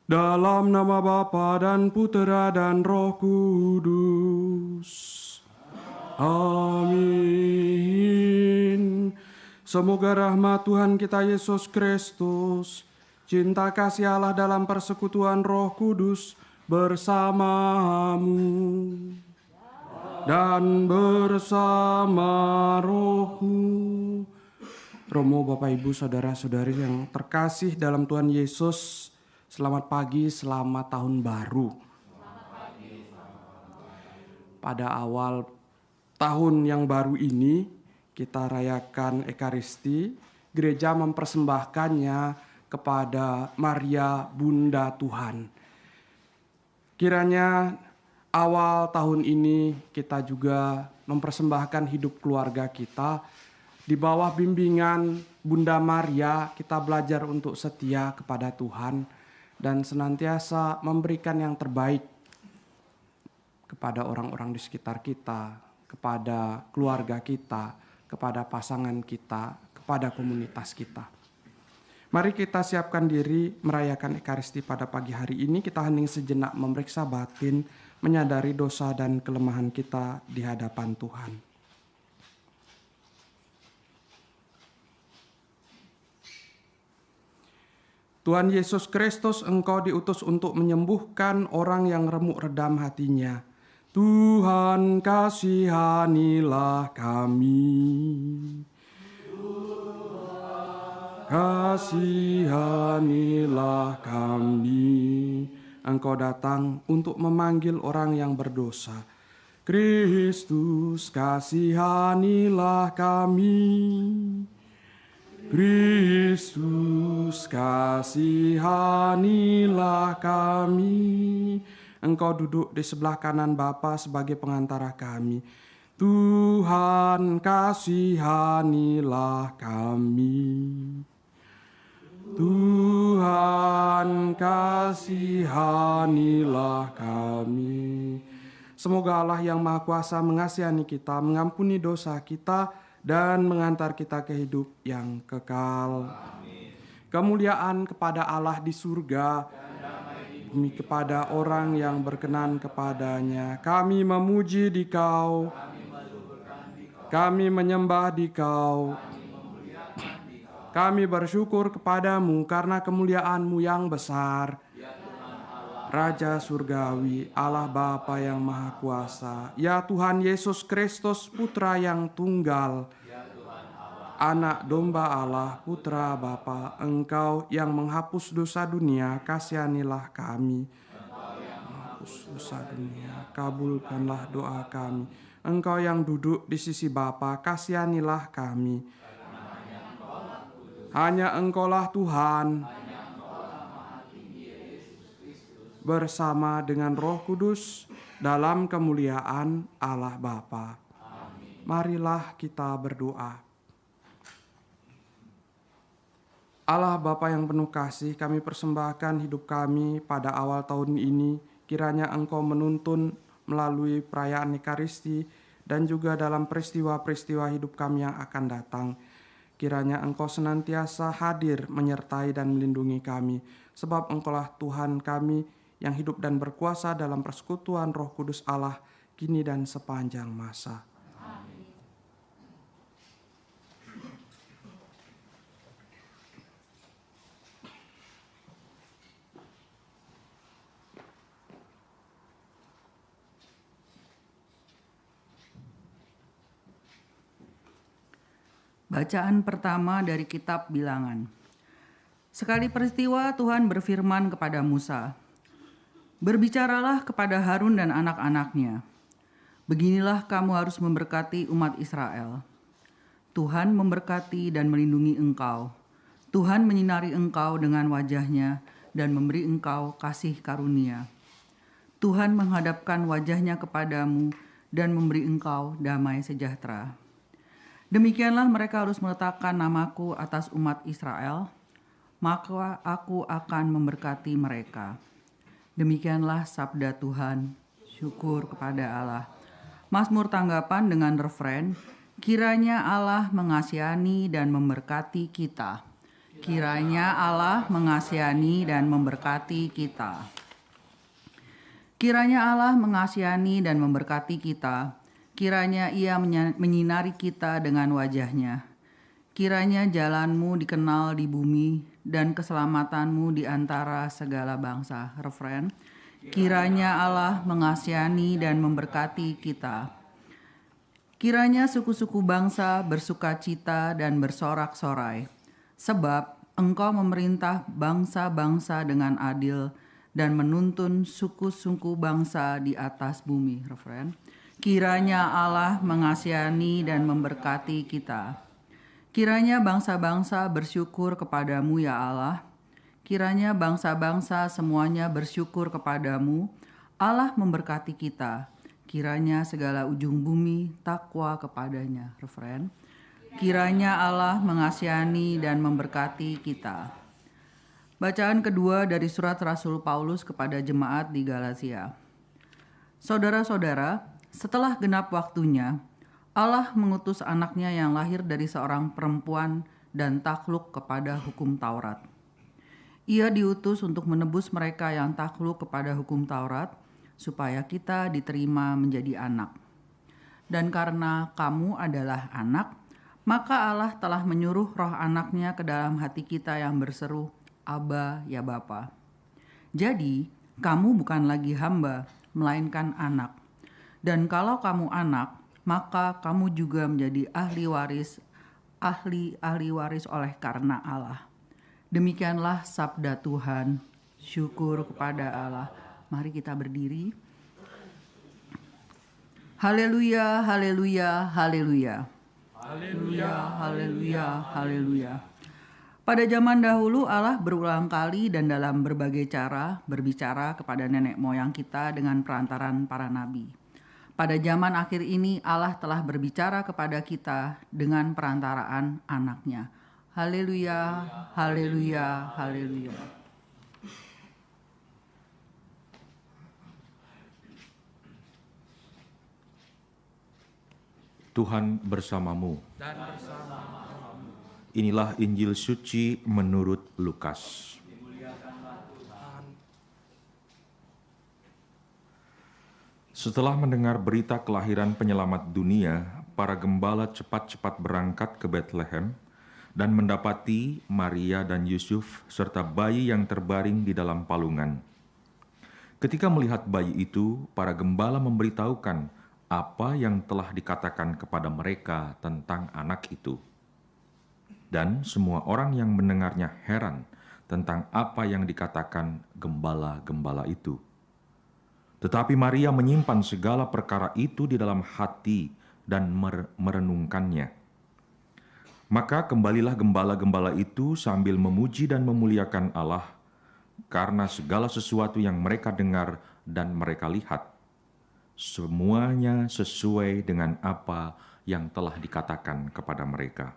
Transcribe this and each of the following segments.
Dalam nama Bapa dan Putera dan Roh Kudus. Amin. Semoga rahmat Tuhan kita Yesus Kristus, cinta kasih Allah dalam persekutuan Roh Kudus bersamamu dan bersama rohmu. Romo, Bapak, Ibu, Saudara-saudari yang terkasih dalam Tuhan Yesus, selamat pagi, selamat tahun baru. Pada awal tahun yang baru ini, kita rayakan Ekaristi. Gereja mempersembahkannya kepada Maria Bunda Tuhan. Kiranya awal tahun ini kita juga mempersembahkan hidup keluarga kita di bawah bimbingan Bunda Maria. Kita belajar untuk setia kepada Tuhan dan senantiasa memberikan yang terbaik kepada orang-orang di sekitar kita, kepada keluarga kita, kepada pasangan kita, kepada komunitas kita. Mari kita siapkan diri merayakan Ekaristi pada pagi hari ini. Kita hening sejenak memeriksa batin, menyadari dosa dan kelemahan kita di hadapan Tuhan. Tuhan Yesus Kristus, Engkau diutus untuk menyembuhkan orang yang remuk redam hatinya. Tuhan, kasihanilah kami. Kasihanilah kami. Engkau datang untuk memanggil orang yang berdosa. Kristus, kasihanilah kami. Kristus, kasihanilah kami. Engkau duduk di sebelah kanan Bapa sebagai pengantara kami. Tuhan, kasihanilah kami. Tuhan, kasihanilah kami. Semoga Allah yang Maha Kuasa mengasihani kita, mengampuni dosa kita, dan mengantar kita ke hidup yang kekal. Amin. Kemuliaan kepada Allah di surga, bumi kepada orang yang berkenan kepadanya. Kami memuji di Kau, kami menyembah di Kau, kami bersyukur kepadamu karena kemuliaan-Mu yang besar. Raja Surgawi, Allah Bapa yang Maha Kuasa, ya Tuhan Yesus Kristus, Putra yang tunggal, Anak Domba Allah, Putra Bapa, Engkau yang menghapus dosa dunia, kasihanilah kami. Menghapus dosa dunia, kabulkanlah doa kami. Engkau yang duduk di sisi Bapa, kasihanilah kami. Hanya Engkaulah Tuhan, bersama dengan Roh Kudus dalam kemuliaan Allah Bapa. Marilah kita berdoa. Allah Bapa yang penuh kasih, kami persembahkan hidup kami pada awal tahun ini. Kiranya Engkau menuntun melalui perayaan Ekaristi dan juga dalam peristiwa-peristiwa hidup kami yang akan datang. Kiranya Engkau senantiasa hadir, menyertai dan melindungi kami. Sebab Engkaulah Tuhan kami yang hidup dan berkuasa dalam persekutuan Roh Kudus Allah, kini dan sepanjang masa. Amin. Bacaan pertama dari kitab Bilangan. Sekali peristiwa Tuhan berfirman kepada Musa, "Berbicaralah kepada Harun dan anak-anaknya. Beginilah kamu harus memberkati umat Israel. Tuhan memberkati dan melindungi engkau. Tuhan menyinari engkau dengan wajahnya dan memberi engkau kasih karunia. Tuhan menghadapkan wajahnya kepadamu dan memberi engkau damai sejahtera. Demikianlah mereka harus meletakkan namaku atas umat Israel, maka aku akan memberkati mereka." Demikianlah sabda Tuhan. Syukur kepada Allah. Mazmur tanggapan dengan refren, "Kiranya Allah mengasihani dan memberkati kita. Kiranya Allah mengasihani dan memberkati kita. Kiranya Allah mengasihani dan memberkati kita. Kiranya Ia menyinari kita dengan wajah-Nya. Kiranya jalanmu dikenal di bumi dan keselamatanmu di antara segala bangsa. Refren. Kiranya Allah mengasihani dan memberkati kita. Kiranya suku-suku bangsa bersukacita dan bersorak-sorai. Sebab Engkau memerintah bangsa-bangsa dengan adil dan menuntun suku-suku bangsa di atas bumi. Referen. Kiranya Allah mengasihani dan memberkati kita. Kiranya bangsa-bangsa bersyukur kepadamu ya Allah. Kiranya bangsa-bangsa semuanya bersyukur kepadamu. Allah memberkati kita. Kiranya segala ujung bumi takwa kepadanya. Referen. Kiranya Allah mengasihani dan memberkati kita. Bacaan kedua dari surat Rasul Paulus kepada jemaat di Galatia. Saudara-saudara, setelah genap waktunya, Allah mengutus anaknya yang lahir dari seorang perempuan dan takluk kepada hukum Taurat. Ia diutus untuk menebus mereka yang takluk kepada hukum Taurat, supaya kita diterima menjadi anak. Dan karena kamu adalah anak, maka Allah telah menyuruh roh anaknya ke dalam hati kita yang berseru, Aba ya Bapa. Jadi, kamu bukan lagi hamba, melainkan anak. Dan kalau kamu anak, maka kamu juga menjadi ahli waris oleh karena Allah. Demikianlah sabda Tuhan. Syukur kepada Allah. Mari kita berdiri. Haleluya, haleluya, haleluya. Haleluya, haleluya, haleluya. Pada zaman dahulu Allah berulang kali dan dalam berbagai cara berbicara kepada nenek moyang kita dengan perantaran para nabi. Pada zaman akhir ini Allah telah berbicara kepada kita dengan perantaraan anaknya. Haleluya, haleluya, haleluya. Tuhan bersamamu. Dan bersama-Mu. Inilah Injil suci menurut Lukas. Setelah mendengar berita kelahiran penyelamat dunia, para gembala cepat-cepat berangkat ke Betlehem dan mendapati Maria dan Yusuf serta bayi yang terbaring di dalam palungan. Ketika melihat bayi itu, para gembala memberitahukan apa yang telah dikatakan kepada mereka tentang anak itu. Dan semua orang yang mendengarnya heran tentang apa yang dikatakan gembala-gembala itu. Tetapi Maria menyimpan segala perkara itu di dalam hati dan merenungkannya. Maka kembalilah gembala-gembala itu sambil memuji dan memuliakan Allah karena segala sesuatu yang mereka dengar dan mereka lihat. Semuanya sesuai dengan apa yang telah dikatakan kepada mereka.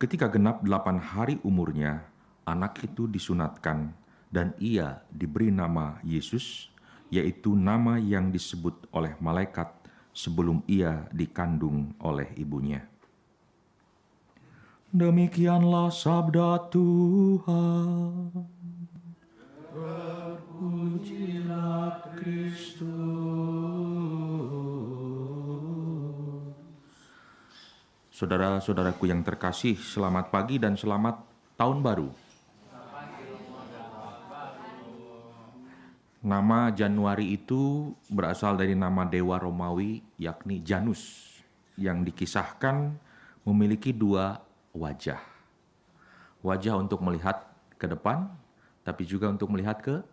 Ketika genap 8 hari umurnya, anak itu disunatkan dan ia diberi nama Yesus, yaitu nama yang disebut oleh malaikat sebelum ia dikandung oleh ibunya. Demikianlah sabda Tuhan. Terpujilah Kristus. Saudara-saudaraku yang terkasih, selamat pagi dan selamat tahun baru. Nama Januari itu berasal dari nama dewa Romawi, yakni Janus, yang dikisahkan memiliki 2 wajah. Wajah untuk melihat ke depan, tapi juga untuk melihat ke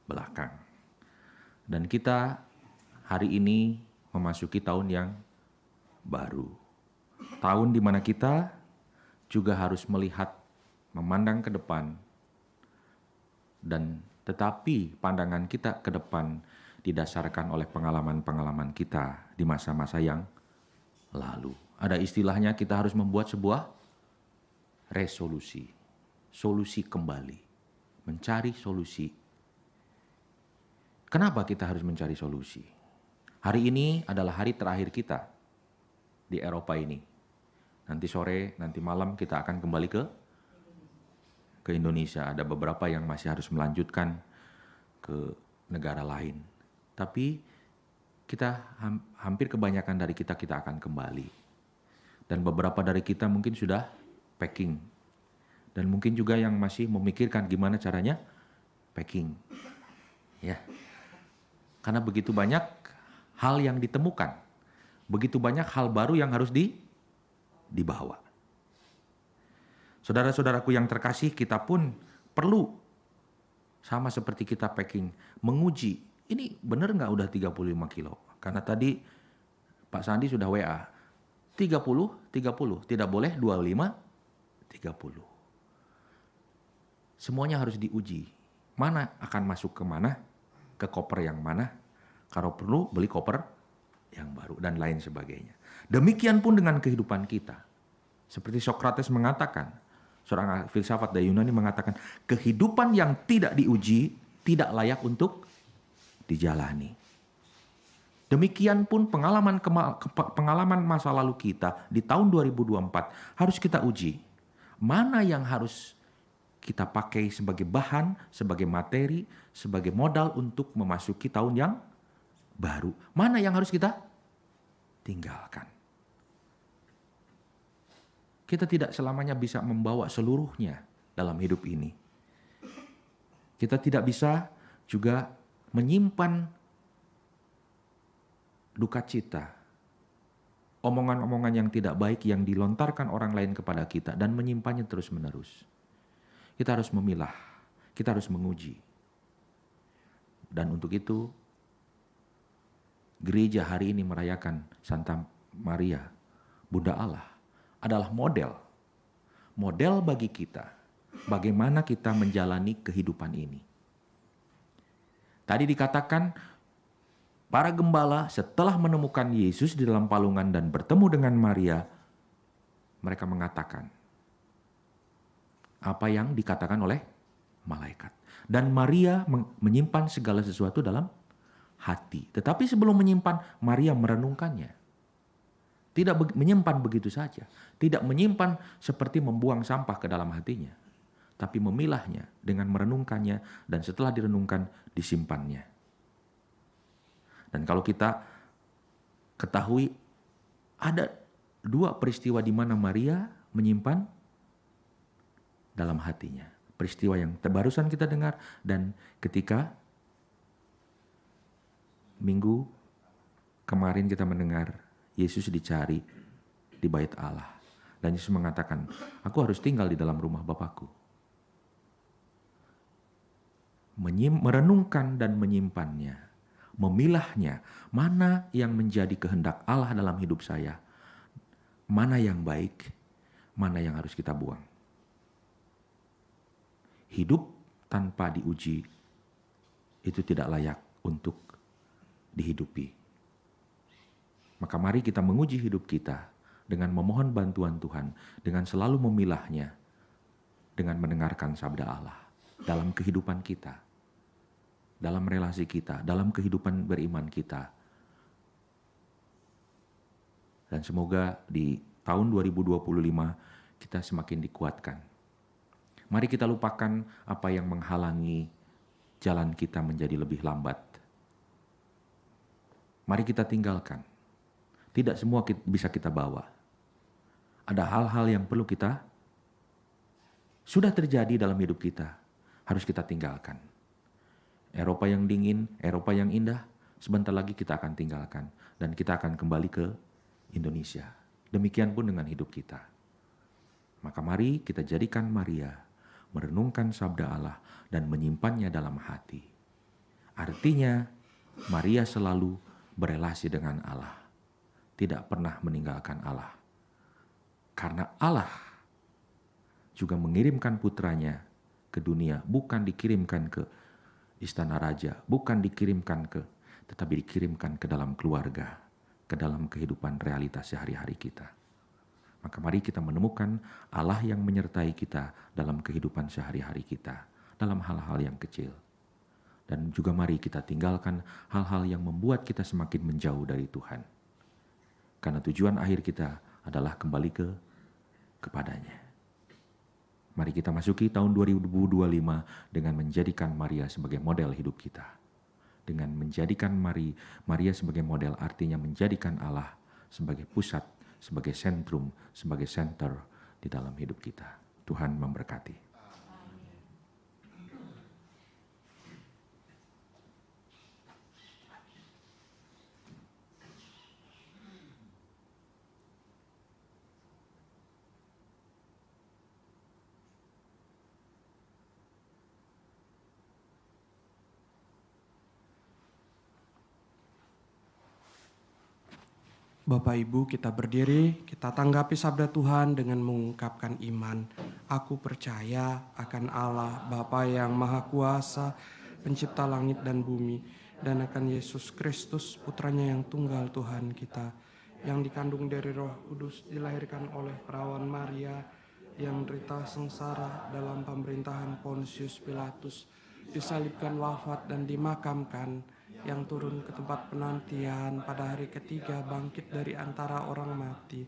belakang. Dan kita hari ini memasuki tahun yang baru. Tahun di mana kita juga harus melihat, memandang ke depan, dan tetapi pandangan kita ke depan didasarkan oleh pengalaman-pengalaman kita di masa-masa yang lalu. Ada istilahnya kita harus membuat sebuah resolusi, solusi kembali, mencari solusi. Kenapa kita harus mencari solusi? Hari ini adalah hari terakhir kita di Eropa ini. Nanti sore, nanti malam kita akan kembali ke Indonesia. Ada beberapa yang masih harus melanjutkan ke negara lain. Tapi kita hampir kebanyakan dari kita akan kembali. Dan beberapa dari kita mungkin sudah packing. Dan mungkin juga yang masih memikirkan gimana caranya packing. Ya. Karena begitu banyak hal yang ditemukan. Begitu banyak hal baru yang harus dibawa. Saudara-saudaraku yang terkasih, kita pun perlu sama seperti kita packing, menguji. Ini benar nggak udah 35 kilo? Karena tadi Pak Sandi sudah WA. 30, tidak boleh 25, 30. Semuanya harus diuji. Mana akan masuk ke mana? Ke koper yang mana? Kalau perlu beli koper yang baru dan lain sebagainya. Demikian pun dengan kehidupan kita. Seperti Sokrates mengatakan, seorang filsafat dari Yunani mengatakan, kehidupan yang tidak diuji tidak layak untuk dijalani. Demikian pun pengalaman masa lalu kita di tahun 2024 harus kita uji. Mana yang harus kita pakai sebagai bahan, sebagai materi, sebagai modal untuk memasuki tahun yang baru. Mana yang harus kita tinggalkan. Kita tidak selamanya bisa membawa seluruhnya dalam hidup ini. Kita tidak bisa juga menyimpan duka cita, omongan-omongan yang tidak baik yang dilontarkan orang lain kepada kita dan menyimpannya terus-menerus. Kita harus memilah, kita harus menguji. Dan untuk itu, gereja hari ini merayakan Santa Maria, Bunda Allah, adalah model bagi kita, bagaimana kita menjalani kehidupan ini. Tadi dikatakan, para gembala setelah menemukan Yesus di dalam palungan dan bertemu dengan Maria, mereka mengatakan apa yang dikatakan oleh malaikat. Dan Maria menyimpan segala sesuatu dalam hati. Tetapi sebelum menyimpan, Maria merenungkannya. Tidak menyimpan begitu saja. Tidak menyimpan seperti membuang sampah ke dalam hatinya. Tapi memilahnya dengan merenungkannya dan setelah direnungkan disimpannya. Dan kalau kita ketahui ada dua peristiwa di mana Maria menyimpan dalam hatinya. Peristiwa yang barusan kita dengar dan ketika minggu kemarin kita mendengar Yesus dicari di bait Allah. Dan Yesus mengatakan, aku harus tinggal di dalam rumah Bapakku. Merenungkan dan menyimpannya, memilahnya, mana yang menjadi kehendak Allah dalam hidup saya, mana yang baik, mana yang harus kita buang. Hidup tanpa diuji itu tidak layak untuk dihidupi. Maka mari kita menguji hidup kita dengan memohon bantuan Tuhan, dengan selalu memilahnya, dengan mendengarkan sabda Allah dalam kehidupan kita, dalam relasi kita, dalam kehidupan beriman kita. Dan semoga di tahun 2025 kita semakin dikuatkan. Mari kita lupakan apa yang menghalangi jalan kita menjadi lebih lambat. Mari kita tinggalkan. Tidak semua bisa kita bawa. Ada hal-hal yang perlu kita, sudah terjadi dalam hidup kita, harus kita tinggalkan. Eropa yang dingin, Eropa yang indah, sebentar lagi kita akan tinggalkan. Dan kita akan kembali ke Indonesia. Demikian pun dengan hidup kita. Maka mari kita jadikan Maria, merenungkan sabda Allah dan menyimpannya dalam hati. Artinya, Maria selalu berelasi dengan Allah. Tidak pernah meninggalkan Allah. Karena Allah juga mengirimkan putranya ke dunia, bukan dikirimkan ke istana raja, bukan dikirimkan tetapi dikirimkan ke dalam keluarga, ke dalam kehidupan realitas sehari-hari kita. Maka mari kita menemukan Allah yang menyertai kita dalam kehidupan sehari-hari kita, dalam hal-hal yang kecil. Dan juga mari kita tinggalkan hal-hal yang membuat kita semakin menjauh dari Tuhan. Karena tujuan akhir kita adalah kembali ke kepadanya. Mari kita masuki tahun 2025 dengan menjadikan Maria sebagai model hidup kita. Dengan menjadikan Maria sebagai model artinya menjadikan Allah sebagai pusat, sebagai sentrum, sebagai center di dalam hidup kita. Tuhan memberkati. Bapak Ibu, kita berdiri, kita tanggapi sabda Tuhan dengan mengungkapkan iman. Aku percaya akan Allah, Bapa yang Maha Kuasa, pencipta langit dan bumi, dan akan Yesus Kristus, putranya yang tunggal Tuhan kita, yang dikandung dari Roh Kudus, dilahirkan oleh perawan Maria, yang menderita sengsara dalam pemerintahan Pontius Pilatus, disalibkan, wafat, dan dimakamkan, yang turun ke tempat penantian, pada hari ketiga bangkit dari antara orang mati,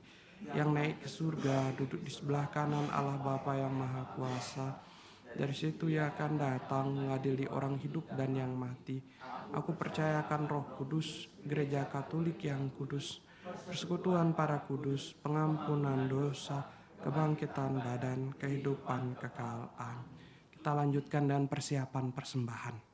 yang naik ke surga, duduk di sebelah kanan Allah Bapa yang Maha Kuasa. Dari situ Ia akan datang mengadili orang hidup dan yang mati. Aku percayakan Roh Kudus, Gereja Katolik yang kudus, persekutuan para kudus, pengampunan dosa, kebangkitan badan, kehidupan kekal. Amin. Kita lanjutkan dengan persiapan persembahan.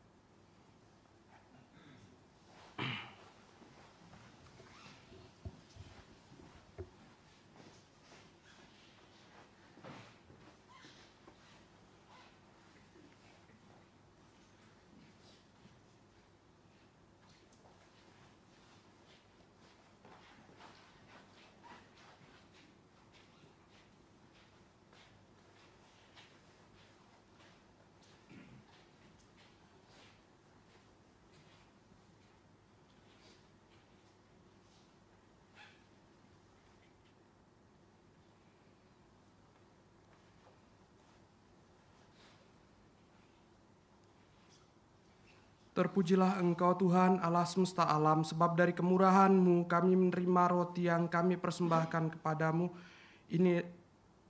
Terpujilah Engkau Tuhan Allah semesta alam, sebab dari kemurahan-Mu kami menerima roti yang kami persembahkan kepadamu.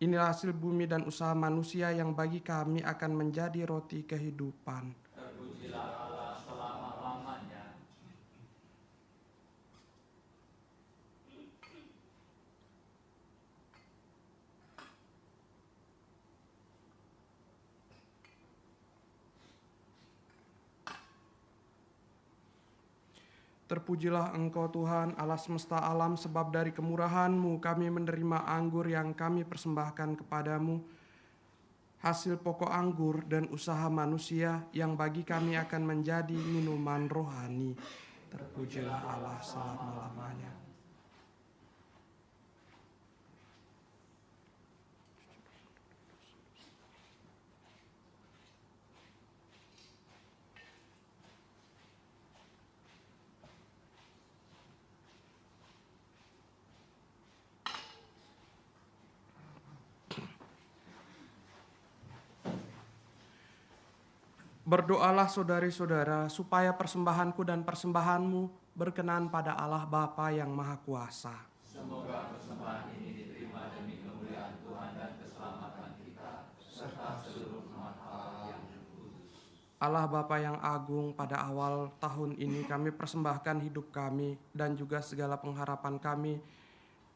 Inilah hasil bumi dan usaha manusia yang bagi kami akan menjadi roti kehidupan. Terpujilah Allah selama-lamanya. Terpujilah Engkau Tuhan Allah semesta alam, sebab dari kemurahan-Mu kami menerima anggur yang kami persembahkan kepadamu, hasil pokok anggur dan usaha manusia yang bagi kami akan menjadi minuman rohani. Terpujilah Allah selama-lamanya. Berdoalah saudari-saudara, supaya persembahanku dan persembahanmu berkenan pada Allah Bapa yang Maha Kuasa. Semoga persembahan ini diterima demi kemuliaan Tuhan dan keselamatan kita, serta seluruh umat Allah yang kudus. Allah Bapa yang agung, pada awal tahun ini kami persembahkan hidup kami dan juga segala pengharapan kami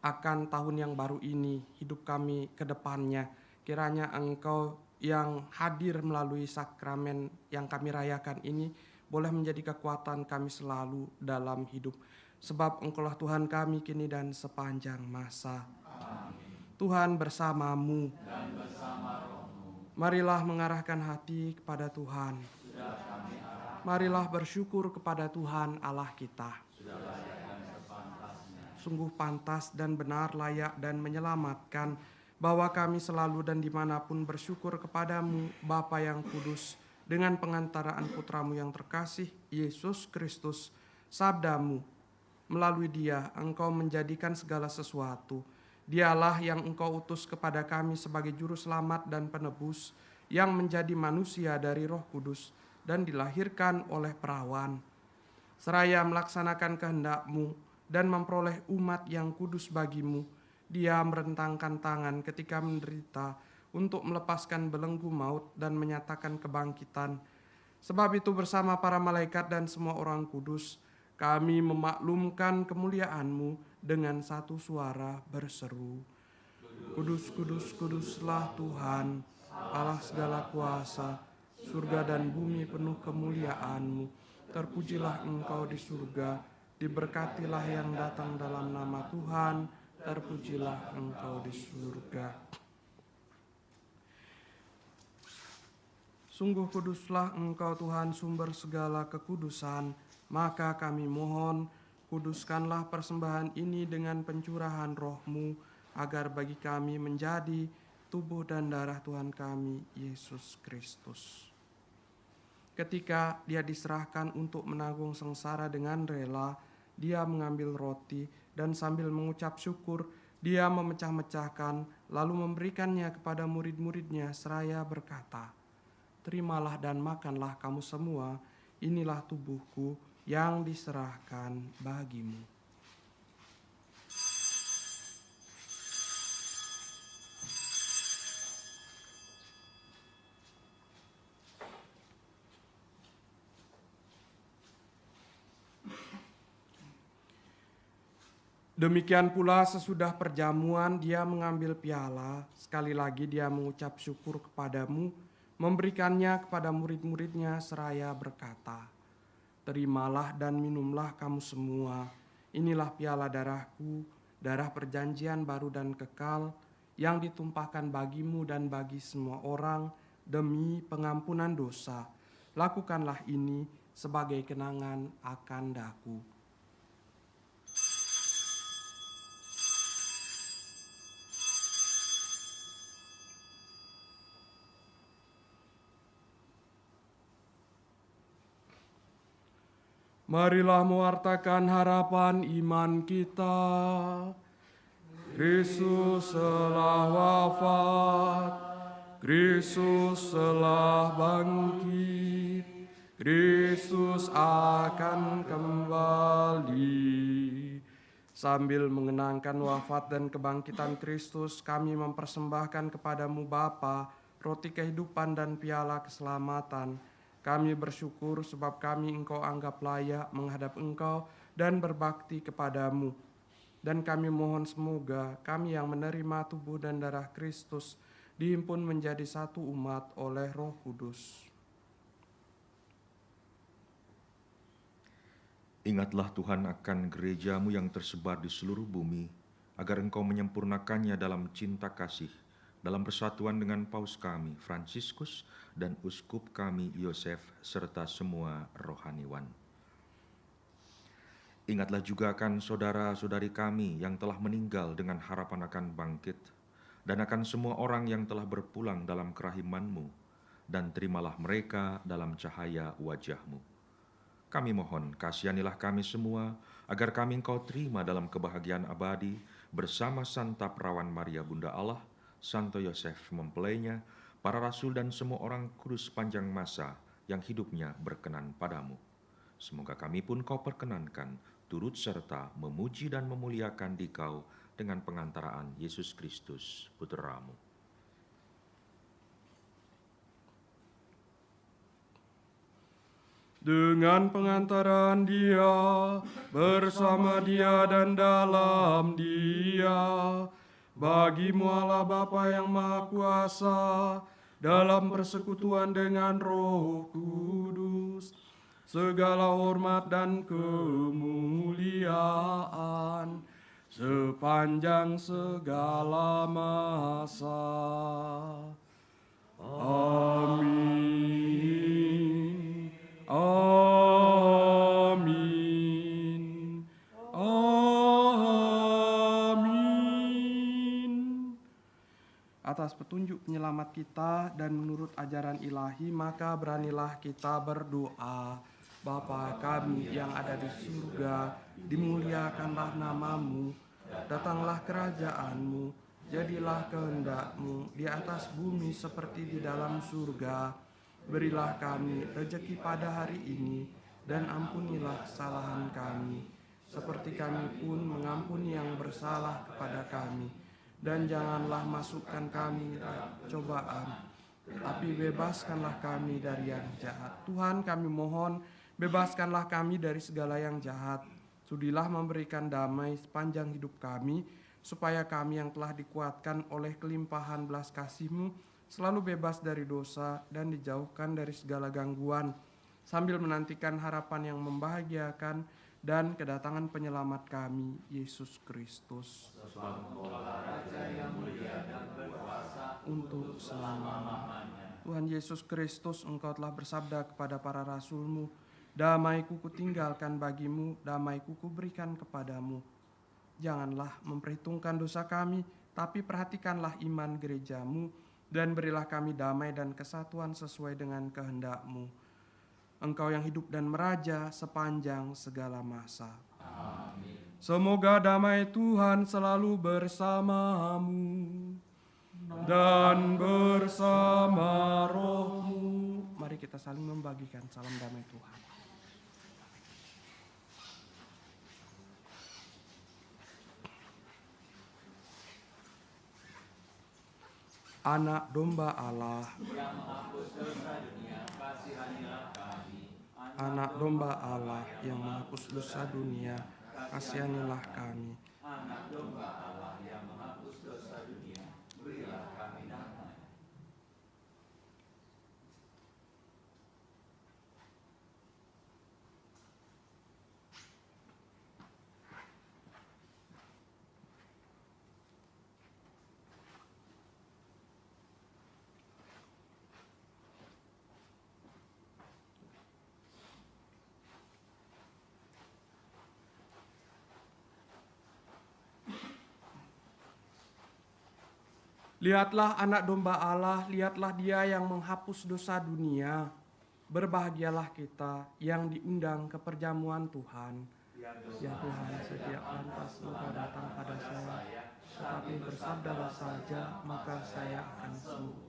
akan tahun yang baru ini, hidup kami ke depannya. Kiranya Engkau yang hadir melalui sakramen yang kami rayakan ini boleh menjadi kekuatan kami selalu dalam hidup. Sebab Engkaulah Tuhan kami kini dan sepanjang masa. Amin. Tuhan bersamamu. Dan bersama rohmu. Marilah mengarahkan hati kepada Tuhan. Sudah kami arahkan. Marilah bersyukur kepada Tuhan Allah kita. Sudah layak dan sepantasnya. Sungguh pantas dan benar, layak dan menyelamatkan, bahwa kami selalu dan dimanapun bersyukur kepadamu, Bapa yang kudus, dengan pengantaraan Putramu yang terkasih, Yesus Kristus, sabdamu. Melalui Dia, Engkau menjadikan segala sesuatu. Dialah yang Engkau utus kepada kami sebagai juru selamat dan penebus, yang menjadi manusia dari Roh Kudus, dan dilahirkan oleh perawan. Seraya melaksanakan kehendak-Mu, dan memperoleh umat yang kudus bagimu, Dia merentangkan tangan ketika menderita untuk melepaskan belenggu maut dan menyatakan kebangkitan. Sebab itu bersama para malaikat dan semua orang kudus, kami memaklumkan kemuliaan-Mu dengan satu suara berseru, Kudus, kudus, kuduslah Tuhan, Allah segala kuasa, surga dan bumi penuh kemuliaan-Mu. Terpujilah Engkau di surga, diberkatilah yang datang dalam nama Tuhan, terpujilah Engkau di surga. Sungguh kuduslah Engkau Tuhan, sumber segala kekudusan, maka kami mohon, kuduskanlah persembahan ini dengan pencurahan Roh-Mu, agar bagi kami menjadi tubuh dan darah Tuhan kami, Yesus Kristus. Ketika dia diserahkan untuk menanggung sengsara dengan rela, dia mengambil roti dan sambil mengucap syukur, dia memecah-mecahkan, lalu memberikannya kepada murid-muridnya seraya berkata, Terimalah dan makanlah kamu semua, inilah tubuhku yang diserahkan bagimu. Demikian pula sesudah perjamuan dia mengambil piala, sekali lagi dia mengucap syukur kepadamu, memberikannya kepada murid-muridnya seraya berkata, Terimalah dan minumlah kamu semua, inilah piala darahku, darah perjanjian baru dan kekal, yang ditumpahkan bagimu dan bagi semua orang demi pengampunan dosa. Lakukanlah ini sebagai kenangan akan daku. Marilah mewartakan harapan iman kita. Kristus telah wafat, Kristus telah bangkit, Kristus akan kembali. Sambil mengenangkan wafat dan kebangkitan Kristus, kami mempersembahkan kepadamu Bapa, roti kehidupan dan piala keselamatan. Kami bersyukur sebab kami Engkau anggap layak menghadap Engkau dan berbakti kepadamu. Dan kami mohon semoga kami yang menerima tubuh dan darah Kristus dihimpun menjadi satu umat oleh Roh Kudus. Ingatlah Tuhan akan gereja-Mu yang tersebar di seluruh bumi, agar Engkau menyempurnakannya dalam cinta kasih, dalam persatuan dengan Paus kami, Fransiskus, dan Uskup kami, Yosef, serta semua rohaniwan. Ingatlah juga akan saudara-saudari kami yang telah meninggal dengan harapan akan bangkit, dan akan semua orang yang telah berpulang dalam kerahiman-Mu, dan terimalah mereka dalam cahaya wajah-Mu. Kami mohon, kasihanilah kami semua, agar kami Engkau terima dalam kebahagiaan abadi, bersama Santa Perawan Maria Bunda Allah, Santo Yosef mempelainya, para rasul dan semua orang kudus sepanjang masa yang hidupnya berkenan padamu. Semoga kami pun Kau perkenankan, turut serta memuji dan memuliakan Dikau dengan pengantaraan Yesus Kristus, Putra-Mu. Dengan pengantaran Dia, bersama Dia dan dalam Dia, bagi-Mu Allah Bapa yang Maha Kuasa, dalam persekutuan dengan Roh Kudus, segala hormat dan kemuliaan sepanjang segala masa. Amin. Amin. Amin. Atas petunjuk penyelamat kita dan menurut ajaran ilahi, maka beranilah kita berdoa. Bapa kami yang ada di surga, dimuliakanlah nama-Mu, datanglah kerajaan-Mu, jadilah kehendak-Mu di atas bumi seperti di dalam surga. Berilah kami rezeki pada hari ini, dan ampunilah kesalahan kami, seperti seperti kami pun mengampuni yang bersalah kepada kami. Dan janganlah masukkan kami ke cobaan, tapi bebaskanlah kami dari yang jahat. Tuhan, kami mohon, bebaskanlah kami dari segala yang jahat. Sudilah memberikan damai sepanjang hidup kami, supaya kami yang telah dikuatkan oleh kelimpahan belas kasih-Mu selalu bebas dari dosa dan dijauhkan dari segala gangguan, sambil menantikan harapan yang membahagiakan dan kedatangan penyelamat kami, Yesus Kristus. Untuk selama-lamanya. Tuhan Yesus Kristus, Engkau telah bersabda kepada para rasul-Mu, damai-Ku kutinggalkan bagimu, damai-Ku kuberikan kepadamu. Janganlah memperhitungkan dosa kami, tapi perhatikanlah iman gereja-Mu, dan berilah kami damai dan kesatuan sesuai dengan kehendak-Mu. Engkau yang hidup dan meraja sepanjang segala masa. Amin. Semoga damai Tuhan selalu bersamamu dan bersama rohmu. Mari kita saling membagikan salam damai Tuhan. Anak domba Allah, yang menghapus dosa dunia, kasihanilah kami. Anak domba Allah yang menghapus dosa dunia, kasihanilah kami. Anak domba Allah yang menghapus dosa dunia, berilah kami damai. Lihatlah anak domba Allah, lihatlah Dia yang menghapus dosa dunia. Berbahagialah kita yang diundang ke perjamuan Tuhan. Ya Tuhan, setiap pantas Engkau datang pada saya, tetapi bersabdalah saja, maka saya akan sembuh.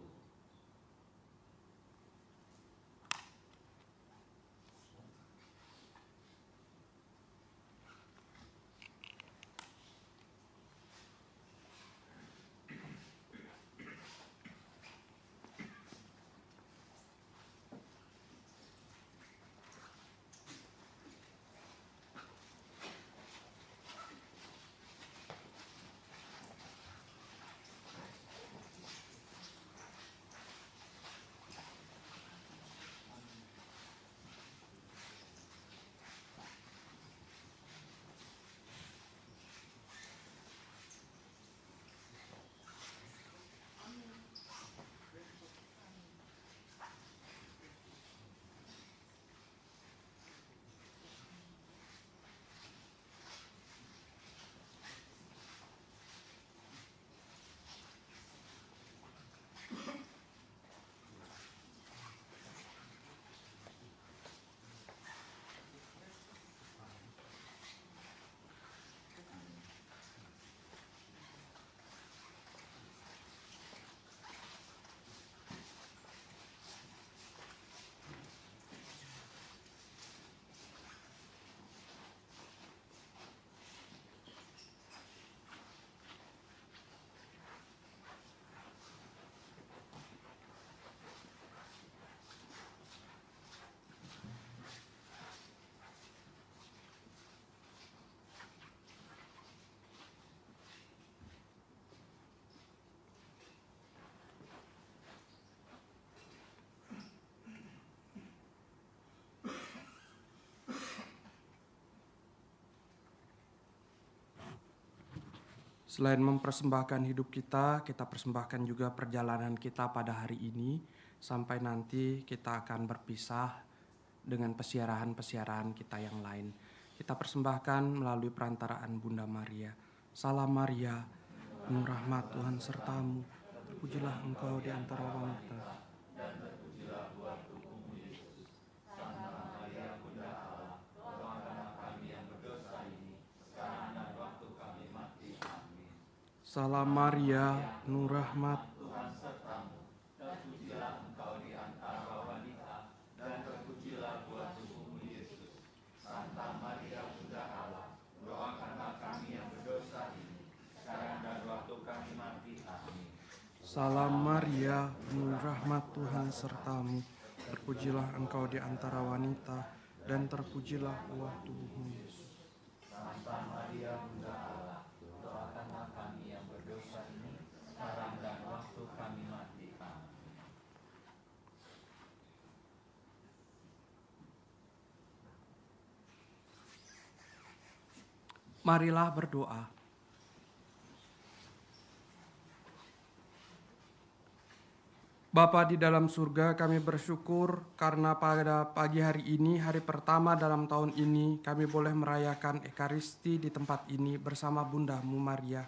Selain mempersembahkan hidup kita, kita persembahkan juga perjalanan kita pada hari ini, sampai nanti kita akan berpisah dengan pesiaran-pesiaran kita yang lain. Kita persembahkan melalui perantaraan Bunda Maria. Salam Maria, penuh rahmat Tuhan sertamu, terpujilah engkau di antara wanita. Salam Maria, penuh rahmat. Terpujilah buah tubuhmu Yesus. Santa Maria Bunda Allah, doakan Salam Maria, penuh rahmat Tuhan sertamu. Terpujilah engkau di antara wanita, dan terpujilah buah tubuhmu Yesus. Santa Maria, Bunda Allah, doakanlah kami yang berdosa ini, sekarang dan waktu kami mati. Amin. Marilah berdoa. Bapa di dalam surga, kami bersyukur karena pada pagi hari ini, hari pertama dalam tahun ini, kami boleh merayakan Ekaristi di tempat ini bersama Bundamu Maria.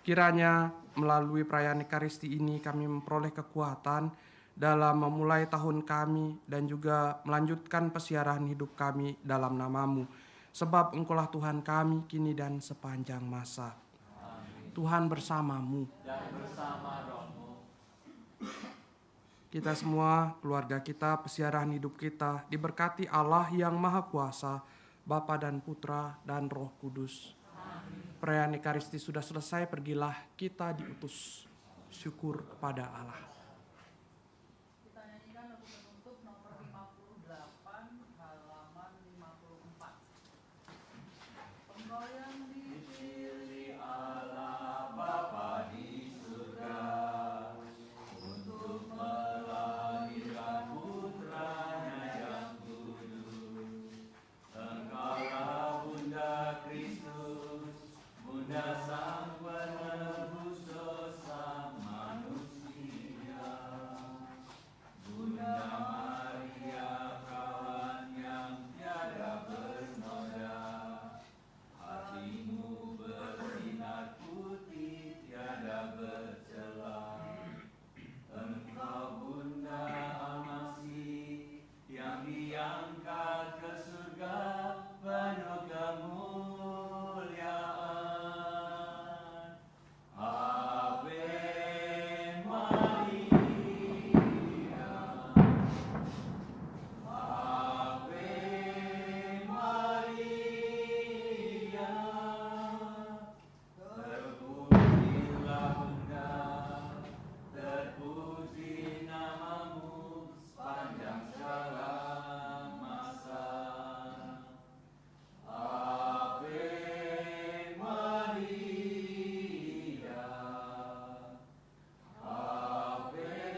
Kiranya melalui perayaan Ekaristi ini kami memperoleh kekuatan dalam memulai tahun kami dan juga melanjutkan pesiaran hidup kami dalam nama-Mu. Sebab Engkaulah Tuhan kami kini dan sepanjang masa. Amin. Tuhan bersamamu. Dan bersama rohmu. Kita semua, keluarga kita, pesiaran hidup kita, diberkati Allah yang Maha Kuasa, Bapa dan Putra dan Roh Kudus. Perayaan Ekaristi sudah selesai, pergilah kita diutus. Syukur kepada Allah.